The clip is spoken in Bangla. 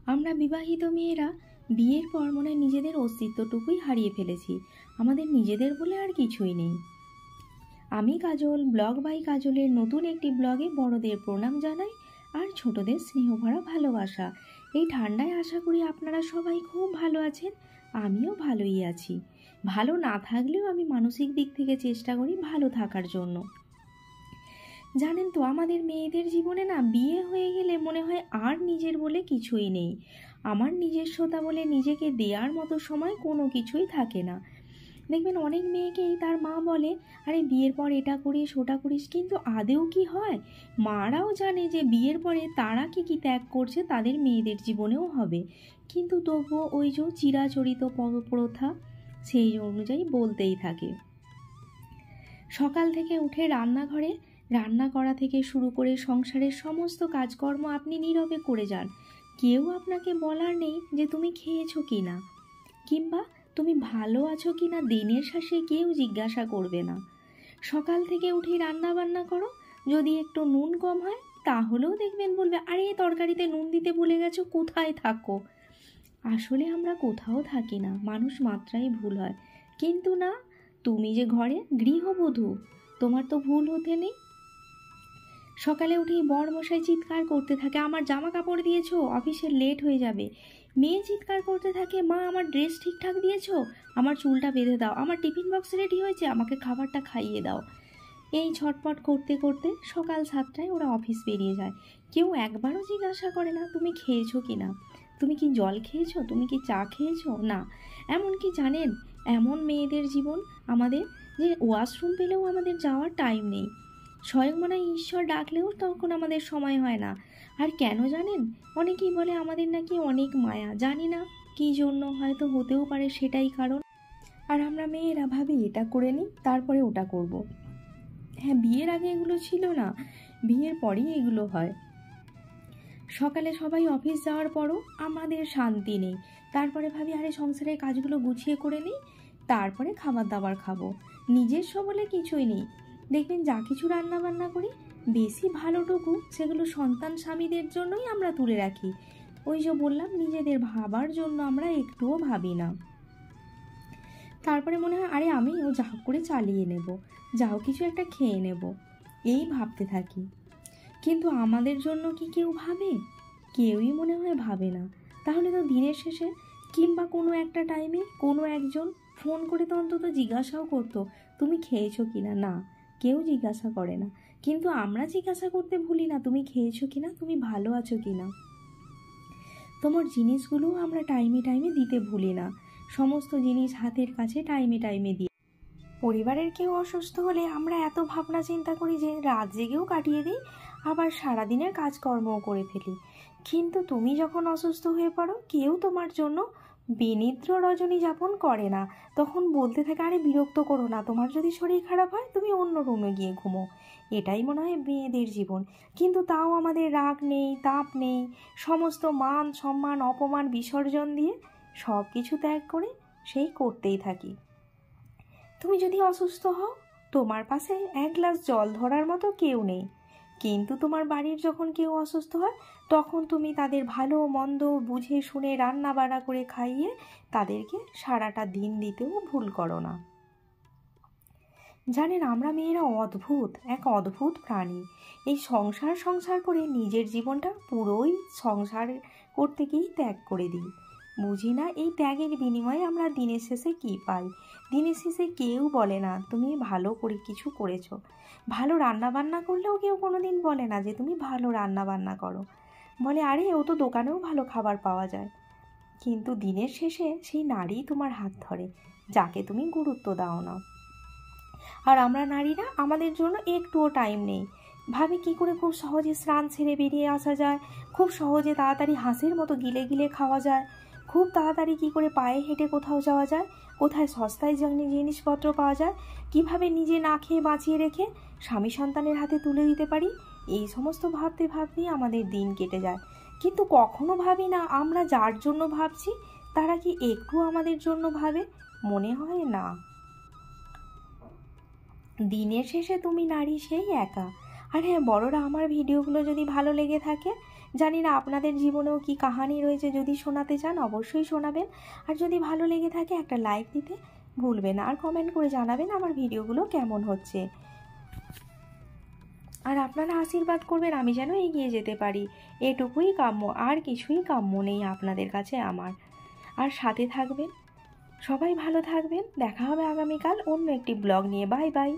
আমরা বিবাহিত মেয়েরা বিয়ের পর মনে হয় নিজেদের অস্তিত্বটুকুই হারিয়ে ফেলেছি। আমাদের নিজেদের বলে আর কিছুই নেই। আমি কাজল, ব্লগ বাই কাজলের নতুন একটি ব্লগে বড়দের প্রণাম জানাই আর ছোটদের স্নেহভরা ভালোবাসা। এই ঠান্ডায় আশা করি আপনারা সবাই খুব ভালো আছেন। আমিও ভালোই আছি। ভালো না থাকলেও আমি মানসিক দিক থেকে চেষ্টা করি ভালো থাকার জন্য। জানেন তো, আমাদের মেয়েদের জীবনে না বিয়ে হয়ে গেলে মনে হয় আর নিজের বলে কিছুই নেই। আমার নিজস্বতা বলে নিজেকে দেওয়ার মতো সময় কোনো কিছুই থাকে না। দেখবেন অনেক মেয়েকেই তার মা বলে, আরে বিয়ের পর এটা করিস ওটা করিস, কিন্তু আদেও কি হয়? মারাও জানে যে বিয়ের পরে তারা কি ত্যাগ করছে তাদের মেয়েদের জীবনেও হবে, কিন্তু তবুও ওই যে চিরাচরিত প্রথা সেই অনুযায়ী বলতেই থাকে। সকাল থেকে উঠে রান্নাঘরে রান্না করা থেকে শুরু করে সংসারের সমস্ত কাজকর্ম আপনি নীরবে করে যান। কেউ আপনাকে বলার নেই যে তুমি খেয়েছো কি না, কিংবা তুমি ভালো আছো কি না দিনের শেষে কেউ জিজ্ঞাসা করবে না। সকাল থেকে উঠে রান্না বান্না করো, যদি একটু নুন কম হয় তাহলেও দেখবেন বলবে, আরে তরকারিতে নুন দিতে ভুলে গেছো, কোথায় থাকো? আসলে আমরা কোথাও থাকি না, মানুষ মাত্রাই ভুল হয়। কিন্তু না, তুমি যে ঘরে গৃহবধূ, তোমার তো ভুল হতে নেই। সকালে উঠেই বর মশাই চিৎকার করতে থাকে, আমার জামা কাপড় দিয়েছো, অফিসে লেট হয়ে যাবে। মেয়ে চিৎকার করতে থাকে, মা আমার ড্রেস ঠিকঠাক দিয়েছো, আমার চুলটা বেঁধে দাও, আমার টিফিন বক্স রেডি হয়েছে, আমাকে খাবারটা খাইয়ে দাও। এই ছটপট করতে করতে সকাল 7টায় ওরা অফিস বেরিয়ে যায়। কেউ একবারও জিজ্ঞাসা করে না তুমি খেয়েছো কি না, তুমি কি জল খেয়েছো, তুমি কি চা খেয়েছো না। এমনকি জানেন, এমন মেয়েদের জীবন আমাদের যে ওয়াশরুম পেলেও আমাদের যাওয়ার টাইম নেই। স্বয়ং মনে হয় ঈশ্বর ডাকলেও তখন আমাদের সময় হয় না। আর কেন জানেন, অনেকেই বলে আমাদের নাকি অনেক মায়া, জানি না কী জন্য, হয়তো হতেও পারে সেটাই কারণ। আর আমরা মেয়েরা ভাবি এটা করে নিই তারপরে ওটা করব। হ্যাঁ, বিয়ের আগে এগুলো ছিল না, বিয়ের পরেই এগুলো হয়। সকালে সবাই অফিস যাওয়ার পরও আমাদের শান্তি নেই। তারপরে ভাবি আরে সংসারের কাজগুলো গুছিয়ে করে নিই, তারপরে খাবার দাবার খাবো। নিজস্ব বলে কিছুই নেই। দেখবেন যা কিছু রান্না বান্না করি বেশি ভালোটুকু সেগুলো সন্তান স্বামীদের জন্যই আমরা তুলে রাখি। ওই যে বললাম, নিজেদের ভাবার জন্য আমরা একটুও ভাবি না। তারপরে মনে হয় আরে আমি যা করে চালিয়ে নেব, যাও কিছু একটা খেয়ে নেব, এই ভাবতে থাকি। কিন্তু আমাদের জন্য কি কেউ ভাবে? কেউই মনে হয় ভাবে না। তাহলে তো দিনের শেষে কিংবা কোনো একটা টাইমে কোনো একজন ফোন করে তো অন্তত জিজ্ঞাসাও করতো তুমি খেয়েছো কিনা। না, কেউ জিজ্ঞাসা করে না। কিন্তু আমরা জিজ্ঞাসা করতে ভুলি না তুমি খেয়েছো কিনা, তুমি ভালো আছো কিনা। তোমার জিনিসগুলোও আমরা টাইমে টাইমে দিতে ভুলি না। সমস্ত জিনিস হাতের কাছে টাইমে টাইমে দিই। পরিবারের কেউ অসুস্থ হলে আমরা এত ভাবনা চিন্তা করি যে রাত জেগেও কাটিয়ে দিই, আবার সারাদিনের কাজকর্মও করে ফেলি। কিন্তু তুমি যখন অসুস্থ হয়ে পড়ো, কেউ তোমার জন্য বিনিদ্র রজনী যাপন করে না। তখন বলতে থাকে আরে বিরক্ত করো না, তোমার যদি শরীর খারাপ হয় তুমি অন্য রুমে গিয়ে ঘুমো। এটাই মনে হয় মেয়েদের জীবন। কিন্তু তাও আমাদের রাগ নেই, তাপ নেই, সমস্ত মান সম্মান অপমান বিসর্জন দিয়ে সব কিছু ত্যাগ করে সেই করতেই থাকি। তুমি যদি অসুস্থ হও, তোমার পাশে এক গ্লাস জল ধরার মতো কেউ নেই। কিন্তু তোমার বাড়ির যখন কেউ অসুস্থ হয়, তখন তুমি তাদের ভালো মন্দ বুঝে শুনে রান্না বান্না করে খাইয়ে তাদেরকে সারাটা দিন দিতেও ভুল করো না। জানেন, আমরা মেয়েরা এক অদ্ভুত প্রাণী। এই সংসার করে নিজের জীবনটা পুরোই সংসার করতে গিয়েই ত্যাগ করে দিই। বুঝি না এই ত্যাগের বিনিময়ে আমরা দিনের শেষে কী পাই। দিনের শেষে কেউ বলে না তুমি ভালো করে কিছু করেছো। ভালো রান্না বান্না করলেও কেউ কোনো দিন বলে না যে তুমি ভালো রান্না বান্না করো। বলে আরে ও তো দোকানেও ভালো খাবার পাওয়া যায়। কিন্তু দিনের শেষে সেই নারী তোমার হাত ধরে, যাকে তুমি গুরুত্ব দাও না। আর আমরা নারীরা, আমাদের জন্য একটুও টাইম নেই। ভাবি কি করে খুব সহজে স্নান ছেড়ে বেরিয়ে আসা যায়, খুব সহজে তাড়াতাড়ি হাঁসের মতো গিলে গিলে খাওয়া যায়, খুব তাড়াতাড়ি কি করে পায়ে হেঁটে কোথাও যাওয়া যায়, কোথায় সস্তায় জিনিসপত্র পাওয়া যায়, কিভাবে নিজে না খেয়ে বাঁচিয়ে রেখে স্বামী সন্তানের হাতে তুলে দিতে পারি। এই সমস্ত ভাবতে ভাবতেই আমাদের দিন কেটে যায়। কিন্তু কখনো ভাবি না আমরা যার জন্য ভাবছি তারা কি একটু আমাদের জন্য ভাবে? মনে হয় না। দিনের শেষে তুমি নারী সেই একা। আর হ্যাঁ, বড়রা আমার ভিডিওগুলো যদি ভালো লেগে থাকে জানি না আপনাদের জীবনেও কি কাহানি রয়েছে, যদি শোনাতে চান অবশ্যই শোনাবেন। আর যদি ভালো লেগে থাকে একটা লাইক দিতে ভুলবেন না, আর কমেন্ট করে জানাবেন আমার ভিডিওগুলো কেমন হচ্ছে। আর আপনারা আশীর্বাদ করবেন আমি যেন এগিয়ে যেতে পারি, এটুকুই কাম্য, আর কিছুই কাম্য নেই আপনাদের কাছে আমার। আর সাথে থাকবেন, সবাই ভালো থাকবেন। দেখা হবে আগামীকাল অন্য একটি ব্লগ নিয়ে। Bye bye.